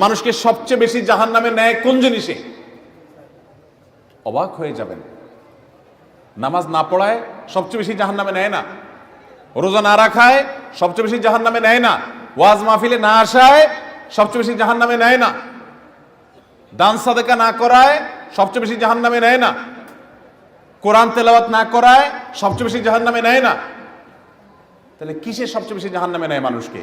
মানুষকে সবচেয়ে বেশি জাহান্নামে নেয় কোন জিনিসে? অবাক হয়ে যাবেন। নামাজ না পড়ায় সবচেয়ে বেশি জাহান্নামে নেয় না, রোজা না রাখায় সবচেয়ে বেশি জাহান্নামে নেয় না, ওয়াজ মাহফিলে না আসায় সবচেয়ে বেশি জাহান্নামে নেয় না, দান সাদেকা না করায় সবচেয়ে বেশি জাহান্নামে নেয় না, কোরআন তেলাওয়াত না করায় সবচেয়ে বেশি জাহান্নামে নেয় না। তাহলে কিসে সবচেয়ে বেশি জাহান্নামে নেয় মানুষকে?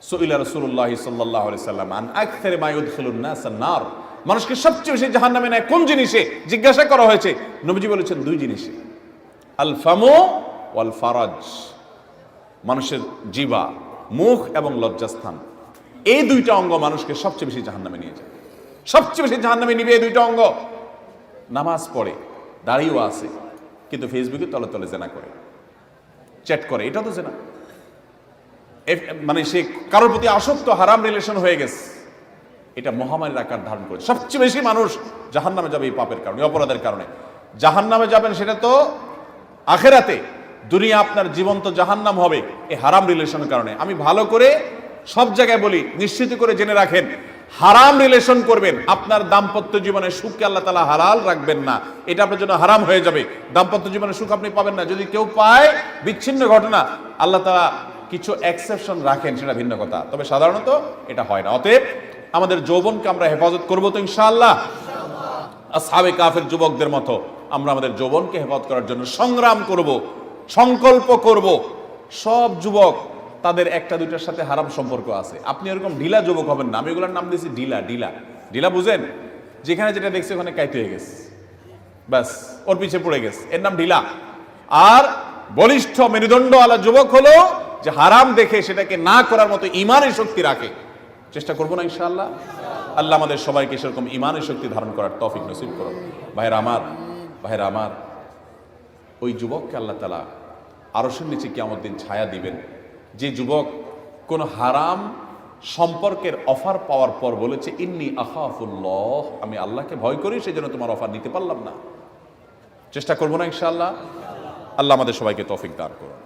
সুইলা রাসূলুল্লাহ সাল্লাল্লাহু আলাইহি সাল্লাম আন আকসারি মা ইউদখিলুন নাস আন-নার, মানুষকে সবচেয়ে বেশি জাহান্নামে নেয় কোন জিনিসে জিজ্ঞাসা করা হয়েছে। নবীজি বলেছেন দুই জিনিসে, আল ফামু ওয়াল ফারাজ, মানুষের জিহ্বা, মুখ এবং লজ্জাস্থান, এই দুইটা অঙ্গ মানুষকে সবচেয়ে বেশি জাহান্নামে নিয়ে যায়। সবচেয়ে বেশি জাহান্নামে নিবে এই দুইটা অঙ্গ। নামাজ পড়ে, দাড়িও আছে, কিন্তু ফেসবুকে তলে তলে জেনা করে, চ্যাট করে, এটা তো জেনা। মানে সে কারোর প্রতি আসক্ত, হারাম রিলেশন হয়ে গেছে, এটা মহামারীর আকার ধারণ করে। সবচেয়ে বেশি মানুষ জাহান্নামে যাবে এই পাপের কারণে, অপরাধের কারণে। জাহান্নামে যাবেন সেটা তো আখেরাতে, দুনিয়া আপনার জীবন্ত জাহান্নাম হবে এই হারাম রিলেশনের কারণে। আমি ভালো করে সব জায়গায় বলি, নিশ্চিত করে জেনে রাখেন, হারাম রিলেশন করবেন, আপনার দাম্পত্য জীবনে সুখকে আল্লাহ তাআলা হালাল রাখবেন না, এটা আপনার জন্য হারাম হয়ে যাবে। দাম্পত্য জীবনে সুখ আপনি পাবেন না। যদি কেউ পায়, বিচ্ছিন্ন ঘটনা, আল্লাহ তাআলা কিছু এক্সেপশন রাখেন, সেটা ভিন্ন কথা, তবে সাধারণত এটা হয় না। অতএব আমাদের যৌবনকে আমরা হেফাজত করবো তো ইনশাআল্লাহ। আসহাবে কাফের যুবকদের মতো আমরা আমাদের যৌবনকে হেফাজত করার জন্য সংগ্রাম করব, সংকল্প করব। সব যুবক তাদের একটা দুইটার সাথে হারাম সম্পর্ক আছে। আপনি এরকম ঢিলা যুবক হবেন না। আমি এগুলোর নাম দিয়েছি ঢিলা। ঢিলা ঢিলা বুঝেন? যেখানে যেটা দেখছে ওখানে কাইতে হয়ে গেছে, ব্যাস ওর পিছে পড়ে গেছে, এর নাম ঢিলা। আর বলিষ্ঠ মেরুদণ্ডওয়ালা যুবক হলো যে হারাম দেখে সেটাকে না করার মতো ইমানের শক্তি রাখে। চেষ্টা করবো না ইনশাআল্লাহ? আল্লাহ আমাদের সবাইকে সেরকম ইমানের শক্তি ধারণ করার তৌফিক নসিব করুন। ভাইরা আমার, ওই যুবককে আল্লাহ তাআলা আরশের নিচে কিয়ামত দিন ছায়া দিবেন, যে যুবক কোন হারাম সম্পর্কের অফার পাওয়ার পর বলেছে, ইন্নী আখাফুল্লাহ, আমি আল্লাহকে ভয় করি, সেজন্য তোমার অফার নিতে পারলাম না। চেষ্টা করবো না ইনশাআল্লাহ? আল্লাহ আমাদের সবাইকে তৌফিক দান করুন।